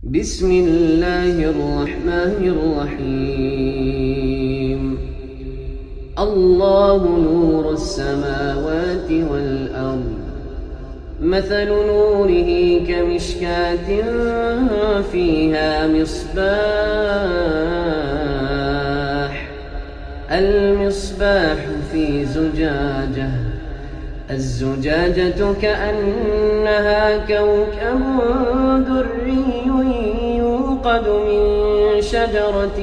بسم الله الرحمن الرحيم الله نور السماوات والأرض مثل نوره كمشكاة فيها مصباح المصباح في زجاجة الزجاجة كأنها كوكب دري يوقد من شجرة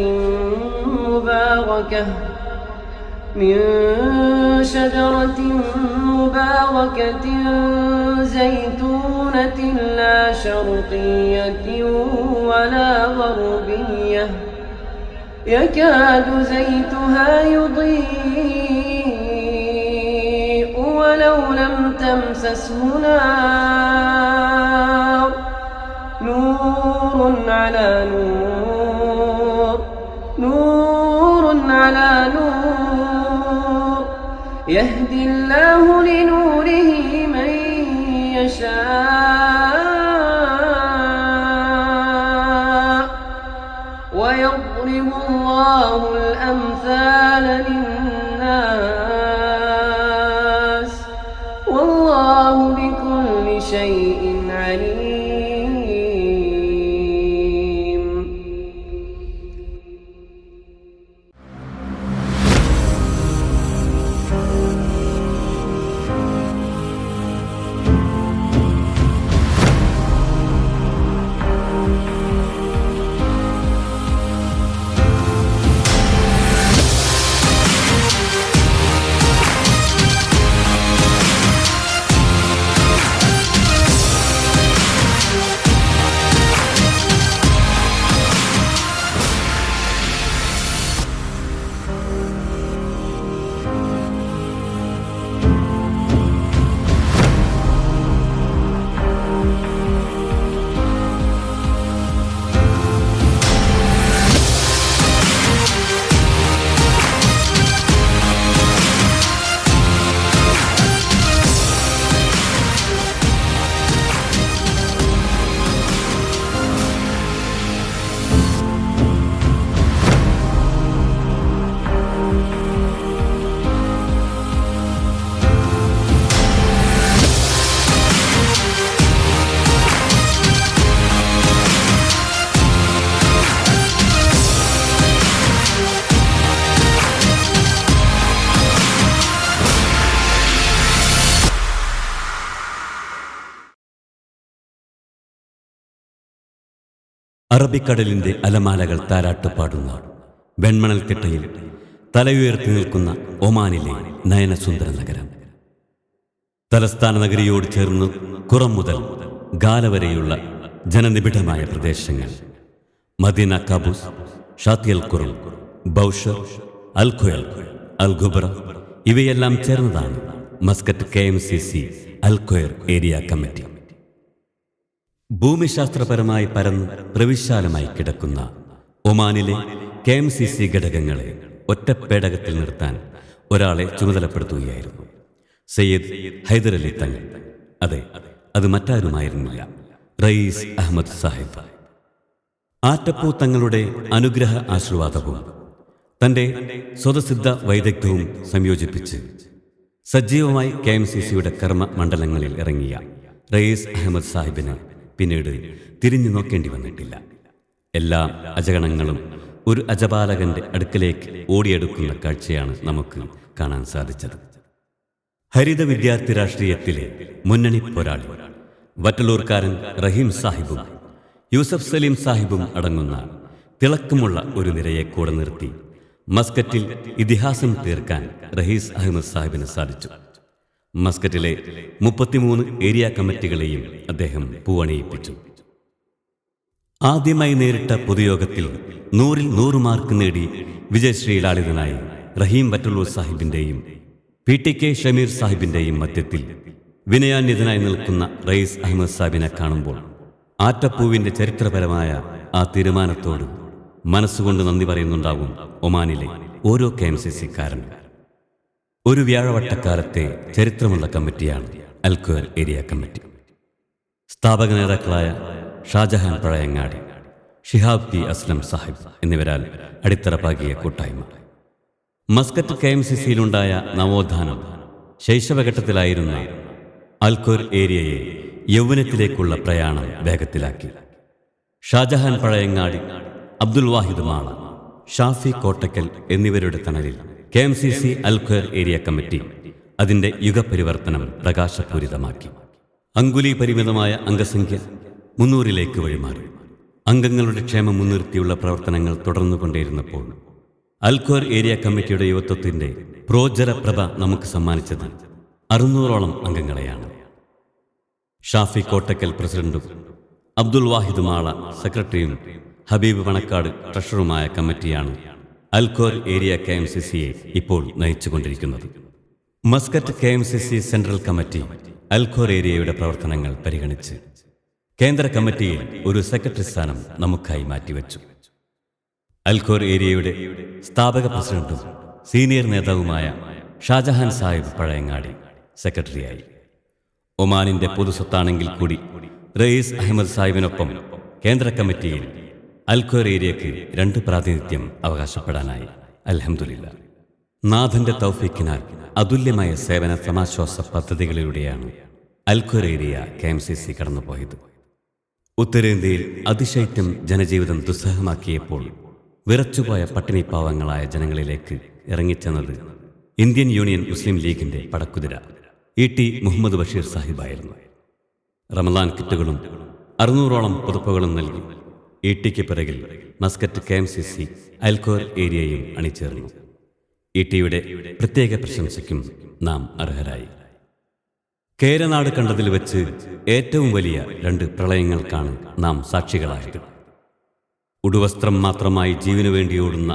مباركة زيتونة لا شرقية ولا غربية يكاد زيتها يضيء ولو لم تمسسه نار نور على نور يهدي الله لنوره من يشاء ويضرب الله الأمثال للناس والله بكل شيء عليم. അറബിക്കടലിന്റെ അലമാലകൾ താരാട്ടുപാടുന്ന വെൺമണൽത്തിട്ടയിൽ തലയുയർത്തി നിൽക്കുന്ന ഒമാനിലെ നയനസുന്ദര നഗരം. തലസ്ഥാന നഗരിയോട് ചേർന്ന് കുറം മുതൽ ഗാല വരെയുള്ള ജനനിബിഡമായ പ്രദേശങ്ങൾ, മദീന കാബൂസ്, ഷാത്തിയൽ ഖുറം, ബൗഷർ, അൽ ഖുയൽ, അൽ ഖുബ്ര ഇവയെല്ലാം ചേർന്നതാണ് മസ്കറ്റ് KMCC അൽ ഖുയർ ഏരിയ കമ്മിറ്റി. ഭൂമിശാസ്ത്രപരമായി പരന്ന് പ്രവിശാലമായി കിടക്കുന്ന ഒമാനിലെ KMCC ഘടകങ്ങളെ ഒറ്റപ്പേടകത്തിൽ നിർത്താൻ ഒരാളെ ചുമതലപ്പെടുത്തുകയായിരുന്നു, സയ്യിദ് ഹൈദരലി തങ്ങൾ. അതെ, അത് മറ്റാരുമായിരുന്നില്ല, റയീസ് അഹമ്മദ് സാഹിബ്. ആറ്റപ്പൂ തങ്ങളുടെ അനുഗ്രഹ ആശീർവാദവും തൻ്റെ സ്വതസിദ്ധ വൈദഗ്ധ്യവും സംയോജിപ്പിച്ച് സജീവമായി KMCCയുടെ കർമ്മ മണ്ഡലങ്ങളിൽ ഇറങ്ങിയ റയീസ് അഹമ്മദ് സാഹിബിന് പിന്നീട് തിരിഞ്ഞു നോക്കേണ്ടി വന്നിട്ടില്ല. എല്ലാ അജഗണങ്ങളും ഒരു അജപാലകന്റെ അടുക്കലേക്ക് ഓടിയെടുക്കുന്ന കാഴ്ചയാണ് നമുക്ക് കാണാൻ സാധിച്ചത്. ഹരിത വിദ്യാർത്ഥി രാഷ്ട്രീയത്തിലെ മുന്നണി പോരാളി വറ്റലൂർക്കാരൻ റഹീം സാഹിബും യൂസഫ് സലീം സാഹിബും അടങ്ങുന്ന തിളക്കമുള്ള ഒരു നിരയെ കൂടെ നിർത്തി മസ്കറ്റിൽ ഇതിഹാസം തീർക്കാൻ റയീസ് അഹമ്മദ് സാഹിബിന് സാധിച്ചു. മസ്കറ്റിലെ 33 ഏരിയ കമ്മിറ്റികളെയും അദ്ദേഹം പൂവണിയിപ്പിച്ചു. ആദ്യമായി നേരിട്ട പൊതുയോഗത്തിൽ 100-ൽ 100 മാർക്ക് നേടി വിജയശ്രീലാളിതനായി റഹീം വറ്റലൂർ സാഹിബിന്റെയും PTK ഷമീർ സാഹിബിന്റെയും മധ്യത്തിൽ വിനയാന്വിതനായി നിൽക്കുന്ന റയീസ് അഹമ്മദ് സാഹിബിനെ കാണുമ്പോൾ ആറ്റപ്പൂവിന്റെ ചരിത്രപരമായ ആ തീരുമാനത്തോട് മനസ്സുകൊണ്ട് നന്ദി പറയുന്നുണ്ടാവും ഒമാനിലെ ഓരോ KMCC-കാരനും. ഒരു വ്യാഴവട്ടക്കാലത്തെ ചരിത്രമുള്ള കമ്മിറ്റിയാണ് അൽ ഖുയർ ഏരിയ കമ്മിറ്റി. സ്ഥാപക നേതാക്കളായ ഷാജഹാൻ പഴയങ്ങാടി, ഷിഹാബ് ടി അസ്ലം സാഹിബ് എന്നിവരാൽ അടിത്തറ പാകിയ കൂട്ടായ്മ. മസ്കറ്റ് KMCCയിലുണ്ടായ നവോത്ഥാനം ശൈശവഘട്ടത്തിലായിരുന്ന അൽഖോർ ഏരിയയെ യൗവനത്തിലേക്കുള്ള പ്രയാണം വേഗത്തിലാക്കി. ഷാജഹാൻ പഴയങ്ങാടി, അബ്ദുൽ വാഹിദ് മാള, ഷാഫി കോട്ടക്കൽ എന്നിവരുടെ തണലിൽ KMCC അൽഖോർ ഏരിയ കമ്മിറ്റി അതിൻ്റെ യുഗപരിവർത്തനം പ്രകാശപൂരിതമാക്കി. അങ്കുലി പരിമിതമായ അംഗസംഖ്യ 300-ലേക്ക് വഴിമാറി. അംഗങ്ങളുടെ ക്ഷേമം മുൻനിർത്തിയുള്ള പ്രവർത്തനങ്ങൾ തുടർന്നുകൊണ്ടേയിരുന്നപ്പോൾ അൽഖോർ ഏരിയ കമ്മിറ്റിയുടെ യുവത്വത്തിൻ്റെ പ്രോജ്വലപ്രഭ നമുക്ക് സമ്മാനിച്ചത് 600-ഓളം അംഗങ്ങളെയാണ്. ഷാഫി കോട്ടക്കൽ പ്രസിഡന്റും അബ്ദുൽ വാഹിദ് മാള സെക്രട്ടറിയും ഹബീബ് പണക്കാട് ട്രഷററുമായ കമ്മിറ്റിയാണ് അൽഖോർ ഏരിയ KMCCയെ ഇപ്പോൾ നയിച്ചുകൊണ്ടിരിക്കുന്നത്. Muscat KMCC central committee Al Khor ഏരിയയുടെ പ്രവർത്തനങ്ങൾ പരിഗണിച്ച് കേന്ദ്ര കമ്മിറ്റിയിൽ ഒരു സെക്രട്ടറി സ്ഥാനം നമുക്കായി മാറ്റിവെച്ചു. അൽഖോർ ഏരിയയുടെ സ്ഥാപക പ്രസിഡന്റും സീനിയർ നേതാവുമായ ഷാജഹാൻ സാഹിബ് പഴയങ്ങാടി സെക്രട്ടറിയായി. ഒമാനിന്റെ പൊതുസ്വത്താണെങ്കിൽ കൂടി റയീസ് അഹമ്മദ് സാഹിബിനൊപ്പം കേന്ദ്ര കമ്മിറ്റിയിൽ അൽഖോർ ഏരിയയ്ക്ക് 2 പ്രാതിനിധ്യം അവകാശപ്പെടാനായി. അൽഹംദുലില്ലാഹ്. നാഥന്റെ തൗഫീക്കിനാൽ അതുല്യമായ സേവന സമാശ്വാസ പദ്ധതികളിലൂടെയാണ് അൽഖോർ ഏരിയ KMCC കടന്നുപോയത്. ഉത്തരേന്ത്യയിൽ അതിശൈത്യം ജനജീവിതം ദുസ്സഹമാക്കിയപ്പോൾ വിറച്ചുപോയ പട്ടിണിപ്പാവങ്ങളായ ജനങ്ങളിലേക്ക് ഇറങ്ങിച്ചെന്നത് ഇന്ത്യൻ യൂണിയൻ മുസ്ലിം ലീഗിന്റെ പടക്കുതിര ET മുഹമ്മദ് ബഷീർ സാഹിബായിരുന്നു. റമദാൻ കിറ്റുകളും 600-ഓളം പുതുപ്പുകളും നൽകി ETക്ക് പിറകിൽ മസ്കറ്റ് KMCC അൽഖോർ ഏരിയയും അണിചേർന്നു. ETയുടെ പ്രത്യേക പ്രശംസയ്ക്കും നാം അർഹരായി. കേരനാട് കണ്ടതിൽ വെച്ച് ഏറ്റവും വലിയ 2 പ്രളയങ്ങൾക്കാണ് നാം സാക്ഷികളായത്. ഉടുവസ്ത്രം മാത്രമായി ജീവനു വേണ്ടി ഓടുന്ന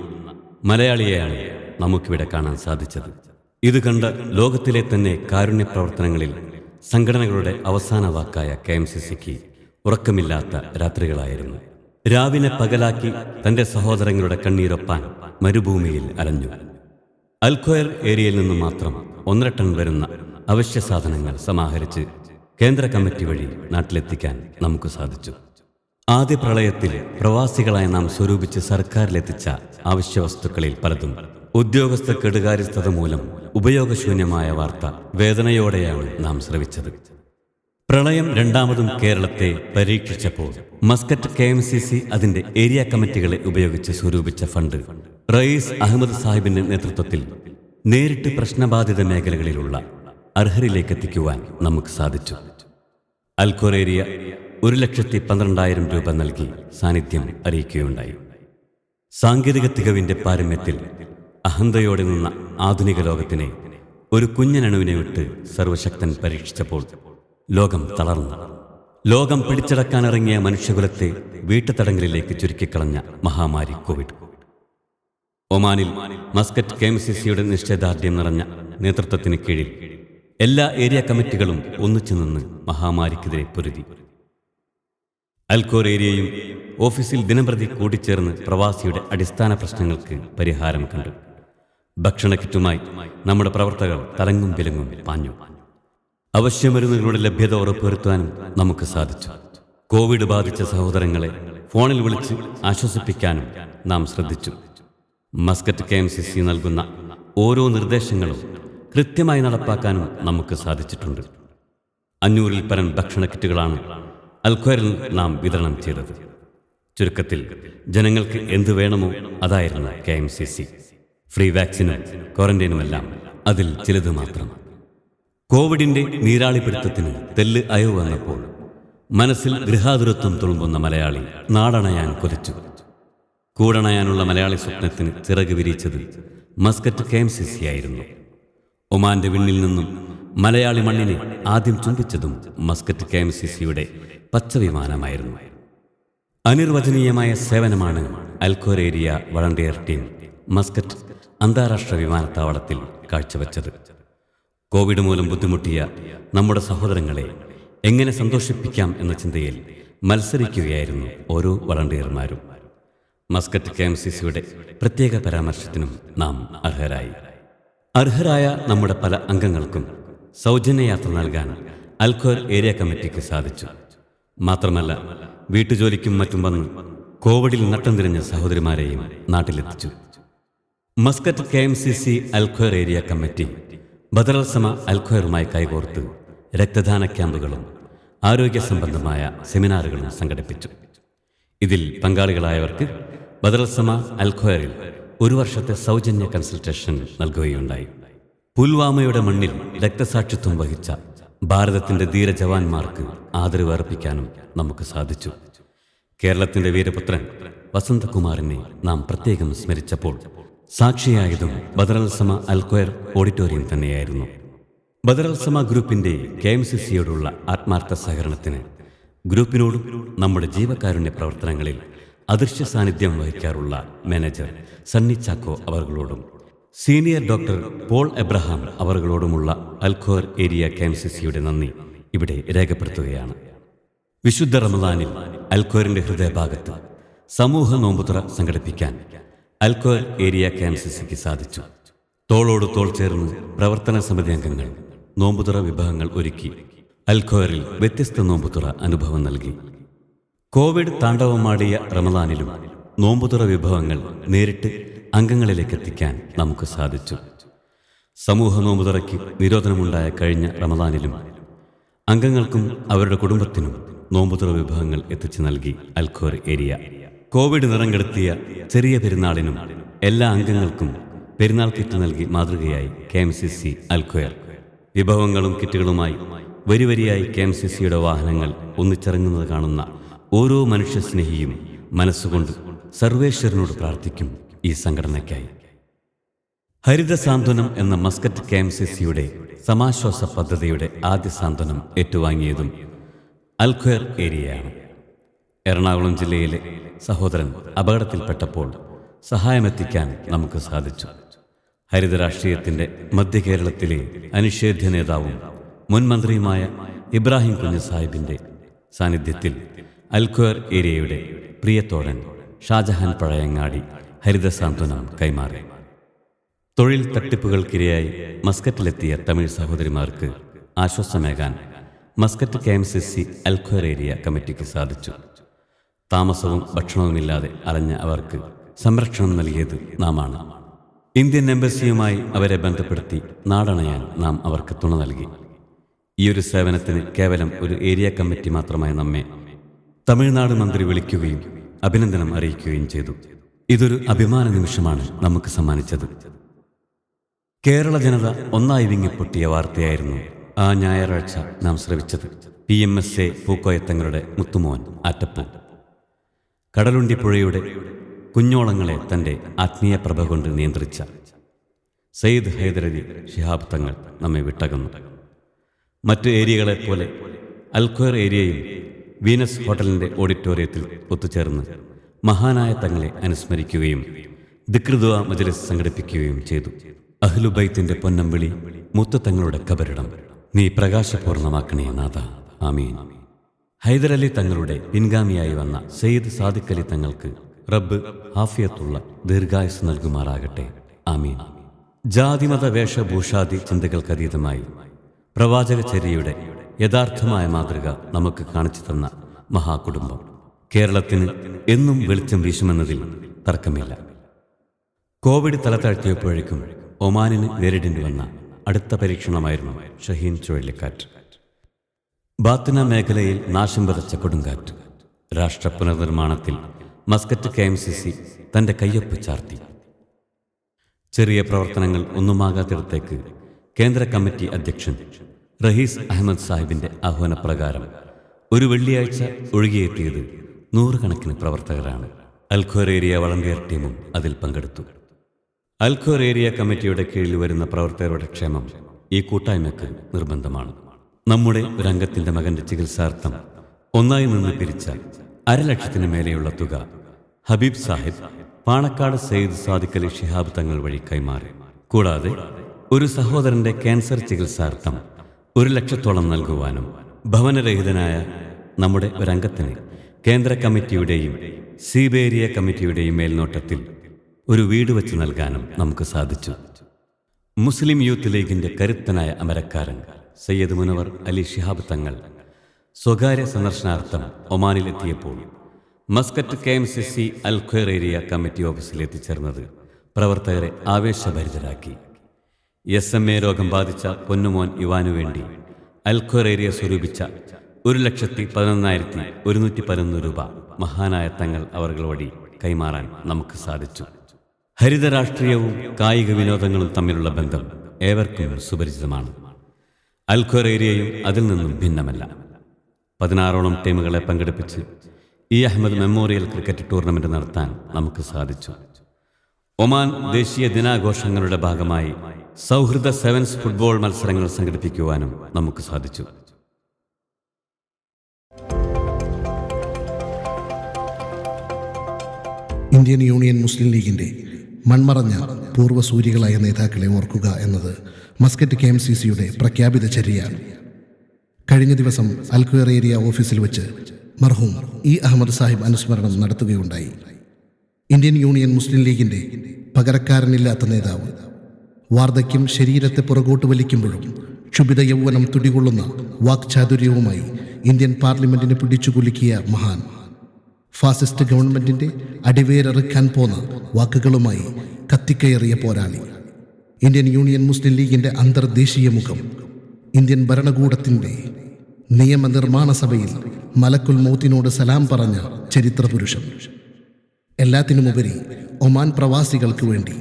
മലയാളിയെയാണ് നമുക്കിവിടെ കാണാൻ സാധിച്ചത്. ഇത് കണ്ട ലോകത്തിലെ തന്നെ കാരുണ്യ പ്രവർത്തനങ്ങളിൽ സംഘടനകളുടെ അവസാന വാക്കായ KMCCക്ക് ഉറക്കമില്ലാത്ത രാത്രികളായിരുന്നു. രാവിനെ പകലാക്കി തന്റെ സഹോദരങ്ങളുടെ കണ്ണീരൊപ്പാൻ മരുഭൂമിയിൽ അലഞ്ഞു. അൽഖോർ ഏരിയയിൽ നിന്നും മാത്രം 1.5 ടൺ വരുന്ന അവശ്യ സാധനങ്ങൾ സമാഹരിച്ച് കേന്ദ്ര കമ്മിറ്റി വഴി നാട്ടിലെത്തിക്കാൻ നമുക്ക് സാധിച്ചു. ആദ്യ പ്രളയത്തിൽ പ്രവാസികളായ നാം സ്വരൂപിച്ച് സർക്കാരിലെത്തിച്ച അവശ്യ വസ്തുക്കളിൽ പലതും ഉദ്യോഗസ്ഥ കെടുകാര്യസ്ഥത മൂലം ഉപയോഗശൂന്യമായ വാർത്ത വേദനയോടെയാണ് നാം ശ്രവിച്ചത്. പ്രളയം രണ്ടാമതും കേരളത്തെ പരീക്ഷിച്ചപ്പോൾ മസ്കറ്റ് KMCC അതിന്റെ ഏരിയ കമ്മിറ്റികളെ ഉപയോഗിച്ച് സ്വരൂപിച്ച ഫണ്ട് റയീസ് അഹമ്മദ് സാഹിബിന്റെ നേതൃത്വത്തിൽ നേരിട്ട് പ്രശ്നബാധിത മേഖലകളിലുള്ള അർഹരിലേക്ക് എത്തിക്കുവാൻ നമുക്ക് സാധിച്ചു. അൽഖോർ ഏരിയ 1,12,000 രൂപ നൽകി സാന്നിധ്യം അറിയിക്കുകയുണ്ടായി. സാങ്കേതിക തികവിന്റെ പാരമ്യത്തിൽ അഹന്തയോടെ നിന്ന ആധുനിക ലോകത്തിനെ ഒരു കുഞ്ഞനണുവിനെ വിട്ട് സർവശക്തൻ പരീക്ഷിച്ചപ്പോൾ ലോകം തളർന്നു. ലോകം പിടിച്ചടക്കാനിറങ്ങിയ മനുഷ്യകുലത്തെ വീട്ടുതടങ്കലിലേക്ക് ചുരുക്കിക്കളഞ്ഞ മഹാമാരി കോവിഡ്. ഒമാനിൽ മസ്കറ്റ് KMCCയുടെ നിശ്ചയദാർഢ്യം നിറഞ്ഞ നേതൃത്വത്തിന് കീഴിൽ എല്ലാ ഏരിയ കമ്മിറ്റികളും ഒന്നിച്ചു നിന്ന് മഹാമാരിക്കെതിരെ പൊരുതി. അൽഖോർ ഏരിയയും ഓഫീസിൽ ദിനംപ്രതി കൂടിച്ചേർന്ന് പ്രവാസിയുടെ അടിസ്ഥാന പ്രശ്നങ്ങൾക്ക് പരിഹാരം കണ്ടു. ഭക്ഷണ കിറ്റുമായി നമ്മുടെ പ്രവർത്തകർ തലങ്ങും വിലങ്ങും പാഞ്ഞു. അവശ്യമരുന്നുകളുടെ ലഭ്യത ഉറപ്പുവരുത്താനും നമുക്ക് സാധിച്ചു. കോവിഡ് ബാധിച്ച സഹോദരങ്ങളെ ഫോണിൽ വിളിച്ച് ആശ്വസിപ്പിക്കാനും നാം ശ്രദ്ധിച്ചു. മസ്കറ്റ് KMCC നൽകുന്ന ഓരോ നിർദ്ദേശങ്ങളും കൃത്യമായി നടപ്പാക്കാനും നമുക്ക് സാധിച്ചിട്ടുണ്ട്. 500-ൽ പരം ഭക്ഷണ കിറ്റുകളാണ് അൽഖോറിൽ നാം വിതരണം ചെയ്തത്. ചുരുക്കത്തിൽ ജനങ്ങൾക്ക് എന്തു വേണമോ അതായിരുന്നു KMCC. ഫ്രീ വാക്സിനും ക്വാറന്റൈനുമെല്ലാം അതിൽ ചിലത് മാത്രം. കോവിഡിന്റെ നീരാളിപ്പിടുത്തത്തിന് തെല്ല് അയവ് വന്നപ്പോൾ മനസ്സിൽ ഗൃഹാതുരത്വം തുളുമ്പുന്ന മലയാളി നാടണയാൻ കൊതിച്ചു. കൂടണയാനുള്ള മലയാളി സ്വപ്നത്തിന് ചിറക് വിരിച്ചത് മസ്കറ്റ് KMCC ആയിരുന്നു. ഒമാന്റെ വിണ്ണിൽ നിന്നും മലയാളി മണ്ണിനെ ആദ്യം ചുംബിച്ചതും മസ്കറ്റ് KMCCയുടെ പച്ചവിമാനമായിരുന്നു. അനിർവചനീയമായ സേവനമാണ് Al Khor area volunteer team Muscat അന്താരാഷ്ട്ര വിമാനത്താവളത്തിൽ കാഴ്ചവെച്ചത്. കോവിഡ് മൂലം ബുദ്ധിമുട്ടിയ നമ്മുടെ സഹോദരങ്ങളെ എങ്ങനെ സന്തോഷിപ്പിക്കാം എന്ന ചിന്തയിൽ മത്സരിക്കുകയായിരുന്നു ഓരോ വളണ്ടിയർമാരും. മസ്കറ്റ് KMCCയുടെ പ്രത്യേക പരാമർശത്തിനും നാം അർഹരായി. അർഹരായ നമ്മുടെ പല അംഗങ്ങൾക്കും സൗജന്യയാത്ര നൽകാൻ അൽഖോർ ഏരിയ കമ്മിറ്റിക്ക് സാധിച്ചു. മാത്രമല്ല വീട്ടുജോലിക്കും മറ്റും വന്ന് കോവിഡിൽ നട്ടം തിരിഞ്ഞ സഹോദരിമാരെയും നാട്ടിലെത്തിച്ചു. മസ്കറ്റ് KMCC അൽഖ്വയർ ഏരിയ കമ്മിറ്റി ബദറൽ-സമ അൽഖ്വയറുമായി കൈകോർത്ത് രക്തദാന ക്യാമ്പുകളും ആരോഗ്യ സംബന്ധമായ സെമിനാറുകളും സംഘടിപ്പിച്ചു. ഇതിൽ പങ്കാളികളായവർക്ക് ബദറൽ-സമ അൽഖ്വയറിൽ 1 വർഷത്തെ സൗജന്യ കൺസൾട്ടേഷൻ നൽകുകയുണ്ടായി. പുൽവാമയുടെ മണ്ണിൽ രക്തസാക്ഷിത്വം വഹിച്ച ഭാരതത്തിന്റെ ധീരജവാന്മാർക്ക് ആദരവ് അർപ്പിക്കാനും നമുക്ക് സാധിച്ചു. കേരളത്തിന്റെ വീരപുത്രൻ വസന്തകുമാറിനെ നാം പ്രത്യേകം സ്മരിച്ചപ്പോൾ സാക്ഷിയായതും ബദറൽ-സമ അൽഖ്വയർ ഓഡിറ്റോറിയം തന്നെയായിരുന്നു. ബദറൽ-സമ ഗ്രൂപ്പിന്റെ KMCCയോടുള്ള ആത്മാർത്ഥ സഹകരണത്തിന് ഗ്രൂപ്പിനോടും നമ്മുടെ ജീവകാരുണ്യ പ്രവർത്തനങ്ങളിൽ അദൃശ്യ സാന്നിധ്യം വഹിക്കാറുള്ള മാനേജർ സണ്ണി ചാക്കോ അവർകളോടും സീനിയർ ഡോക്ടർ പോൾ എബ്രഹാം അവർകളോടുമുള്ള അൽഖ്വയർ ഏരിയ KMCCയുടെ നന്ദി ഇവിടെ രേഖപ്പെടുത്തുകയാണ്. വിശുദ്ധ റമദാനിൽ അൽഖ്വയറിന്റെ ഹൃദയഭാഗത്ത് സമൂഹ നോമ്പുതുറ സംഘടിപ്പിക്കാൻ അൽഖ്വയർ ഏരിയ KMCCക്ക് സാധിച്ചു. തോളോട് തോൾ ചേർന്ന് പ്രവർത്തന സമിതി അംഗങ്ങൾ നോമ്പുതുറ വിഭവങ്ങൾ ഒരുക്കി അൽഖ്വയറിൽ വ്യത്യസ്ത നോമ്പുതുറ അനുഭവം നൽകി. കോവിഡ് താണ്ഡവമാടിയ റമദാനിലും നോമ്പുതുറ വിഭവങ്ങൾ നേരിട്ട് അംഗങ്ങളിലേക്ക് എത്തിക്കാൻ നമുക്ക് സാധിച്ചു. സമൂഹ നോമ്പുതുറയ്ക്ക് നിരോധനമുണ്ടായ കഴിഞ്ഞ റമദാനിലും അംഗങ്ങൾക്കും അവരുടെ കുടുംബത്തിനും നോമ്പുതുറ വിഭവങ്ങൾ എത്തിച്ചു നൽകി അൽഖ്വയർ ഏരിയ. കോവിഡ് നിറം കെടുത്തിയ ചെറിയ പെരുന്നാളിനും എല്ലാ അംഗങ്ങൾക്കും പെരുന്നാൾ കിറ്റ് നൽകി മാതൃകയായി KMCC അൽഖ്വയർ. വിഭവങ്ങളും കിറ്റുകളുമായി വരിവരിയായി KMCCയുടെ വാഹനങ്ങൾ ഒന്നിച്ചിറങ്ങുന്നത് കാണുന്ന ഓരോ മനുഷ്യസ്നേഹിയും മനസ്സുകൊണ്ട് സർവേശ്വരനോട് പ്രാർത്ഥിക്കും ഈ സംഘടനയ്ക്കായി. ഹരിത സാന്ത്വനം എന്ന മസ്കറ്റ് KMCCയുടെ സമാശ്വാസ പദ്ധതിയുടെ ആദ്യ സാന്ത്വനം ഏറ്റുവാങ്ങിയതും അൽഖ്വയർ ഏരിയയാണ്. എറണാകുളം ജില്ലയിലെ സഹോദരൻ അപകടത്തിൽപ്പെട്ടപ്പോൾ സഹായമെത്തിക്കാൻ നമുക്ക് സാധിച്ചു. ഹരിത രാഷ്ട്രീയത്തിന്റെ മധ്യകേരളത്തിലെ അനിഷേധ്യ നേതാവും മുൻ മന്ത്രിയുമായ ഇബ്രാഹിം കുഞ്ഞ് സാഹിബിന്റെ സാന്നിധ്യത്തിൽ അൽഖ്വയർ ഏരിയയുടെ പ്രിയത്തോഴൻ ഷാജഹാൻ പഴയങ്ങാടി ഹരിത സാന്ത്വനം കൈമാറി. തൊഴിൽ തട്ടിപ്പുകൾക്കിരയായി മസ്കറ്റിലെത്തിയ തമിഴ് സഹോദരിമാർക്ക് ആശ്വാസമേകാൻ മസ്കറ്റ് KMCC അൽഖ്വയർ ഏരിയ കമ്മിറ്റിക്ക് സാധിച്ചു. താമസവും ഭക്ഷണവുമില്ലാതെ അലഞ്ഞ അവർക്ക് സംരക്ഷണം നൽകിയത് നാമാണ്. ഇന്ത്യൻ എംബസിയുമായി അവരെ ബന്ധപ്പെടുത്തി നാടണയാൻ നാം അവർക്ക് തുണ നൽകി. ഈയൊരു സേവനത്തിന് കേവലം ഒരു ഏരിയ കമ്മിറ്റി മാത്രമായി നമ്മെ തമിഴ്നാട് മന്ത്രി വിളിക്കുകയും അഭിനന്ദനം അറിയിക്കുകയും ചെയ്തു. ഇതൊരു അഭിമാന നിമിഷമാണ് നമുക്ക് സമ്മാനിച്ചത്. കേരള ജനത ഒന്നായി വിങ്ങിപ്പൊട്ടിയ വാർത്തയായിരുന്നു ആ ഞായറാഴ്ച നാം ശ്രവിച്ചത്. PMSA പൂക്കോയത്തങ്ങളുടെ മുത്തുമോൻ ആറ്റപ്പൂ കടലുണ്ടി പുഴയുടെ കുഞ്ഞോളങ്ങളെ തൻ്റെ ആത്മീയ പ്രഭ കൊണ്ട് നിയന്ത്രിച്ച സയ്യിദ് ഹൈദരലി ശിഹാബ് തങ്ങൾ നമ്മെ വിട്ടകന്നു. മറ്റ് ഏരിയകളെപ്പോലെ അൽഖ്വയർ ഏരിയയും വീനസ് ഹോട്ടലിൻ്റെ ഓഡിറ്റോറിയത്തിൽ ഒത്തുചേർന്ന് മഹാനായ തങ്ങളെ അനുസ്മരിക്കുകയും ദിക്ർ-ദുആ മജ്‌ലിസ് സംഘടിപ്പിക്കുകയും ചെയ്തു. അഹ്ലുബൈത്തിന്റെ പൊന്നമ്പിളി മുത്ത് തങ്ങളുടെ കബറിടം നീ പ്രകാശപൂർണമാക്കണേ നാഥ, ആമീൻ. ഹൈദരലി തങ്ങളുടെ പിൻഗാമിയായി വന്ന സയ്യിദ് സാദിഖ് അലി തങ്ങൾക്ക് റബ്ബ് ആഫിയത്തുള്ള ദീർഘായുസ് നൽകുമാറാകട്ടെ, ആമീൻ. ജാതിമത വേഷഭൂഷാദി ചിന്തകൾക്കതീതമായി പ്രവാചകചര്യയുടെ യഥാർത്ഥമായ മാതൃക നമുക്ക് കാണിച്ചു തന്ന മഹാകുടുംബം കേരളത്തിന് എന്നും വെളിച്ചം വീശുമെന്നതിൽ തർക്കമില്ല. കോവിഡ് തലതാഴ്ത്തിയപ്പോഴേക്കും ഒമാനിന് നേരിടേണ്ടി വന്ന അടുത്ത പരീക്ഷണമായിരുന്നു ഷഹീൻ ചുഴലിക്കാറ്റ്. ബാത്തിന മേഖലയിൽ നാശം വിതച്ച കൊടുങ്കാറ്റ്. രാഷ്ട്ര പുനർനിർമ്മാണത്തിൽ മസ്കറ്റ് KMCC തൻ്റെ കയ്യൊപ്പ് ചാർത്തി. ചെറിയ പ്രവർത്തനങ്ങൾ ഒന്നുമാകാത്തിടത്തേക്ക് കേന്ദ്ര കമ്മിറ്റി അധ്യക്ഷൻ റഹീസ് അഹമ്മദ് സാഹിബിന്റെ ആഹ്വാനപ്രകാരം ഒരു വെള്ളിയാഴ്ച ഒഴുകിയെത്തിയത് 100 കണക്കിന് പ്രവർത്തകരാണ്. അൽഖ്വയർ ഏരിയ വളണ്ടിയർ ടീമും അതിൽ പങ്കെടുത്തു. അൽഖ്വയർ ഏരിയ കമ്മിറ്റിയുടെ കീഴിൽ വരുന്ന പ്രവർത്തകരുടെ ക്ഷേമം ഈ കൂട്ടായ്മയ്ക്ക് നിർബന്ധമാണ്. നമ്മുടെ ഒരംഗത്തിന്റെ മകന്റെ ചികിത്സാർത്ഥം ഒന്നായി നിന്ന് പിരിച്ച 1,00,000 മേലെയുള്ള തുക ഹബീബ് സാഹിബ് പാണക്കാട് സയ്യിദ് സാദിഖ് അലി ശിഹാബ് തങ്ങൾ വഴി കൈമാറി. കൂടാതെ ഒരു സഹോദരന്റെ ക്യാൻസർ ചികിത്സാർത്ഥം 1,00,000 നൽകുവാനും ഭവനരഹിതനായ നമ്മുടെ ഒരംഗത്തിന് കേന്ദ്ര കമ്മിറ്റിയുടെയും സീബേരിയ കമ്മിറ്റിയുടെയും മേൽനോട്ടത്തിൽ ഒരു വീട് വെച്ച് നൽകാനും നമുക്ക് സാധിച്ചു. മുസ്ലിം യൂത്ത് ലീഗിന്റെ കരുത്തനായ അമരക്കാരൻ സയ്യിദ് മുനവർ അലി ശിഹാബ് തങ്ങൾ സ്വകാര്യ സന്ദർശനാർത്ഥം ഒമാനിലെത്തിയപ്പോൾ മസ്കറ്റ് KMCC അൽഖ്വയർ ഏരിയ കമ്മിറ്റി ഓഫീസിൽ എത്തിച്ചേർന്നത് പ്രവർത്തകരെ ആവേശഭരിതരാക്കി. SMA രോഗം ബാധിച്ച പൊന്നുമോൻ ഇവാനു വേണ്ടി അൽഖ്വയർ ഏരിയ സ്വരൂപിച്ച 1,11,111 രൂപ മഹാനായ തങ്ങൾ അവർകൾ വഴി കൈമാറാൻ നമുക്ക് സാധിച്ചു. ഹരിത രാഷ്ട്രീയവും കായിക വിനോദങ്ങളും തമ്മിലുള്ള ബന്ധം ഏവർക്കും സുപരിചിതമാണ്. അൽഖ്വയർ ഏരിയയും അതിൽ നിന്നും ഭിന്നമല്ല. 16ഓളം ടീമുകളെ പങ്കെടുപ്പിച്ച് അഹമ്മദ് മെമ്മോറിയൽ ക്രിക്കറ്റ് ടൂർണമെന്റ് നടത്താൻ നമുക്ക് സാധിച്ചു. ഒമാൻ ദേശീയ ദിനാഘോഷങ്ങളുടെ ഭാഗമായി സൗഹൃദ സെവൻസ് ഫുട്ബോൾ മത്സരങ്ങൾ സംഘടിപ്പിക്കുവാനും നമുക്ക് സാധിച്ചു. ഇന്ത്യൻ യൂണിയൻ മുസ്ലിം ലീഗിൻ്റെ മൺമറഞ്ഞ പൂർവ്വസൂരികളായ നേതാക്കളെ ഓർക്കുക എന്നത് മസ്കറ്റ് KMCCയുടെ പ്രഖ്യാപിത ചര്യയാണ്. കഴിഞ്ഞ ദിവസം അൽഖ്വയർ ഏരിയ ഓഫീസിൽ വെച്ച് മർഹൂം അഹമ്മദ് സാഹിബ് അനുസ്മരണം നടത്തുകയുണ്ടായി. ഇന്ത്യൻ യൂണിയൻ മുസ്ലിം ലീഗിൻ്റെ പകരക്കാരനില്ലാത്ത നേതാവ്, വാർദ്ധക്യം ശരീരത്തെ പുറകോട്ട് വലിക്കുമ്പോഴും ക്ഷുഭിത യൗവനം തുടികൊള്ളുന്ന വാക്ചാതുര്യവുമായി ഇന്ത്യൻ പാർലമെന്റിനെ പിടിച്ചുകുലുക്കിയ മഹാൻ, ഫാസിസ്റ്റ് ഗവൺമെന്റിന്റെ അടിവേരറുക്കാൻ പോന്ന വാക്കുകളുമായി കത്തിക്കയറിയ പോരാളി, ഇന്ത്യൻ യൂണിയൻ മുസ്ലിം ലീഗിന്റെ അന്തർദേശീയ മുഖം, ഇന്ത്യൻ ഭരണകൂടത്തിന്റെ നിയമനിർമ്മാണ സഭയിൽ മലക്കുൽ മൗത്തിനോട് സലാം പറഞ്ഞ ചരിത്ര പുരുഷൻ. എല്ലാത്തിനുമുപരി ഒമാൻ പ്രവാസികൾക്ക് വേണ്ടി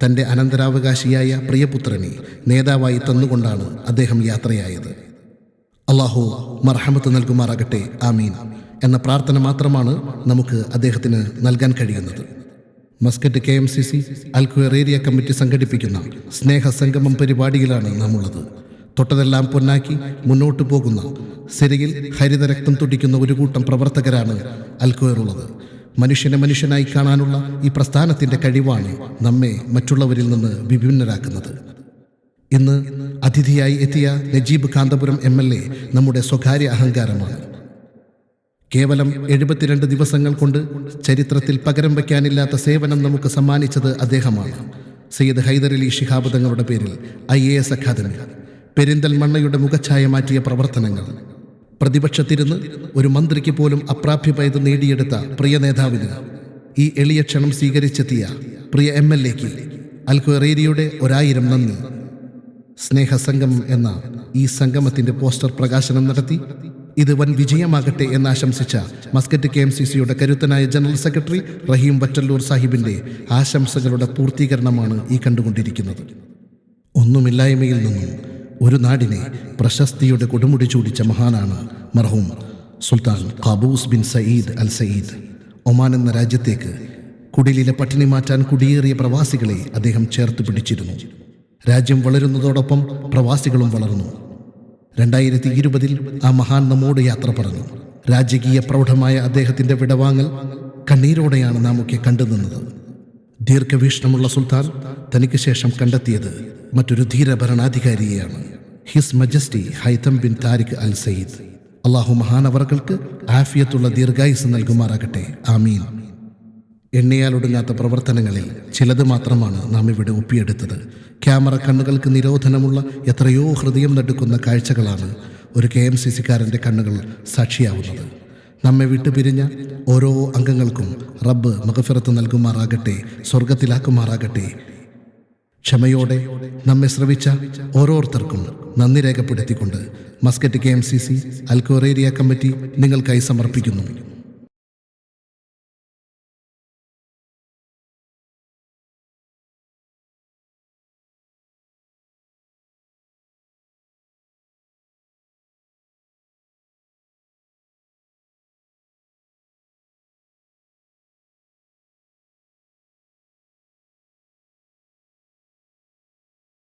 തൻ്റെ അനന്തരാവകാശിയായ പ്രിയപുത്രനെ നേതാവായി തന്നുകൊണ്ടാണ് അദ്ദേഹം യാത്രയായത്. അള്ളാഹു മർഹമത്ത് നൽകുമാറാകട്ടെ, ആമീൻ എന്ന പ്രാർത്ഥന മാത്രമാണ് നമുക്ക് അദ്ദേഹത്തിന് നൽകാൻ കഴിയുന്നത്. മസ്കറ്റ് KMCC അൽഖ്വയർ ഏരിയ കമ്മിറ്റി സംഘടിപ്പിക്കുന്ന സ്നേഹസംഗമം പരിപാടിയിലാണ് നാം ഉള്ളത്. തൊട്ടതെല്ലാം പൊന്നാക്കി മുന്നോട്ടു പോകുന്ന, സിരയിൽ ഹരിതരക്തം തുടിക്കുന്ന ഒരു കൂട്ടം പ്രവർത്തകരാണ് അൽഖ്വയർ ഉള്ളത്. മനുഷ്യനെ മനുഷ്യനായി കാണാനുള്ള ഈ പ്രസ്ഥാനത്തിൻ്റെ കഴിവാണ് നമ്മെ മറ്റുള്ളവരിൽ നിന്ന് വിഭിന്നരാക്കുന്നത്. ഇന്ന് അതിഥിയായി എത്തിയ നജീബ് കാന്തപുരം MLA നമ്മുടെ സ്വകാര്യ അഹങ്കാരമാണ്. കേവലം 72 ദിവസങ്ങൾ കൊണ്ട് ചരിത്രത്തിൽ പകരം വയ്ക്കാനില്ലാത്ത സേവനം നമുക്ക് സമ്മാനിച്ചത് അദ്ദേഹമാണ്. സയ്യിദ് ഹൈദരലി ശിഹാബ് തങ്ങളുടെ പേരിൽ IAS അക്കാദമി, പെരിന്തൽമണ്ണയുടെ മുഖഛായ മാറ്റിയ പ്രവർത്തനങ്ങൾ, പ്രതിപക്ഷത്തിരുന്ന് ഒരു മന്ത്രിക്ക് പോലും അപ്രാപ്യമായത് നേടിയെടുത്ത പ്രിയ നേതാവിന്, ഈ എളിയ ക്ഷണം സ്വീകരിച്ചെത്തിയ പ്രിയ MLAക്ക് അൽഖ്വയർ ഏരിയയുടെ 1000 നന്ദി. സ്നേഹസംഗമം എന്ന ഈ സംഗമത്തിന്റെ പോസ്റ്റർ പ്രകാശനം നടത്തി ഇത് വൻ വിജയമാകട്ടെ എന്നാശംസിച്ച മസ്കറ്റ് KMCCയുടെ കരുത്തനായ ജനറൽ സെക്രട്ടറി റഹീം വറ്റല്ലൂർ സാഹിബിന്റെ ആശംസകളുടെ പൂർത്തീകരണമാണ് ഈ കണ്ടുകൊണ്ടിരിക്കുന്നത്. ഒന്നുമില്ലായ്മയിൽ നിന്നും ഒരു നാടിനെ പ്രശസ്തിയുടെ കൊടുമുടി ചൂടിച്ച മഹാനാണ് മർഹൂം സുൽത്താൻ ഖാബൂസ് ബിൻ സയീദ് അൽ സയീദ്. ഒമാൻ എന്ന രാജ്യത്തേക്ക് കുടിലിലെ പട്ടിണി മാറ്റാൻ കുടിയേറിയ പ്രവാസികളെ അദ്ദേഹം ചേർത്ത് പിടിച്ചിരുന്നു. രാജ്യം വളരുന്നതോടൊപ്പം പ്രവാസികളും വളർന്നു. 2020 ആ മഹാൻ നമ്മോട് യാത്ര പറഞ്ഞു. രാജകീയ പ്രൗഢമായ അദ്ദേഹത്തിൻ്റെ വിടവാങ്ങൽ കണ്ണീരോടെയാണ് നാം ഒക്കെ കണ്ടുനിന്നത്. ദീർഘവീക്ഷണമുള്ള സുൽത്താൻ തനിക്ക് ശേഷം കണ്ടെത്തിയത് മറ്റൊരു ധീര ഭരണാധികാരിയെയാണ്, His Majesty Haitham bin Tariq Al Said. അള്ളാഹു മഹാനവർകൾക്ക് ആഫിയത്തുള്ള ദീർഘായുസ് നൽകുമാറാകട്ടെ, ആമീൻ. എണ്ണയാലൊടുങ്ങാത്ത പ്രവർത്തനങ്ങളിൽ ചിലത് മാത്രമാണ് നാം ഇവിടെ ഒപ്പിയെടുത്തത്. ക്യാമറ കണ്ണുകൾക്ക് നിരോധനമുള്ള എത്രയോ ഹൃദയം നടുക്കുന്ന കാഴ്ചകളാണ് ഒരു KMCCക്കാരൻ്റെ കണ്ണുകൾ സാക്ഷിയാവുന്നത്. നമ്മെ വിട്ടുപിരിഞ്ഞ ഓരോ അംഗങ്ങൾക്കും റബ്ബ് മഗ്ഫിറത്ത് നൽകുമാറാകട്ടെ, സ്വർഗത്തിലാക്കുമാറാകട്ടെ. ക്ഷമയോടെ നമ്മെ ശ്രവിച്ച ഓരോരുത്തർക്കും നന്ദി രേഖപ്പെടുത്തിക്കൊണ്ട് മസ്കറ്റ് KMCC അൽഖ്വയർ ഏരിയ കമ്മിറ്റി നിങ്ങൾക്കായി സമർപ്പിക്കുന്നു.